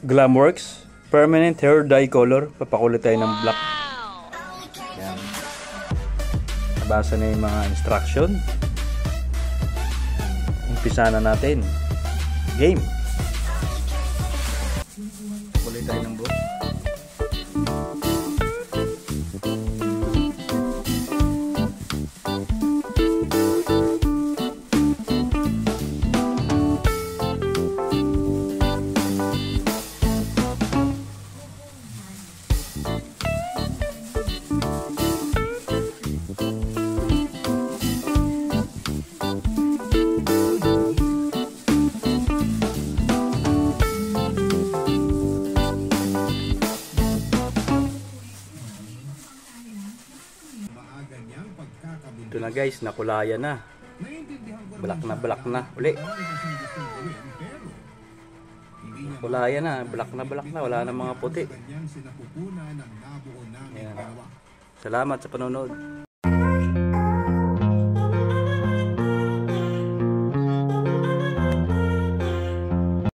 Glamworks permanent hair dye color. Papakulay tayo ng black. Yan. Nabasa na yung mga instruction. Umpisa na natin. Game. Kulay tayo ng buhok. Ito na guys, nakulayan na. Black na. Uli. Nakulayan na. Black na. Wala na mga puti. Ayan. Salamat sa panonood.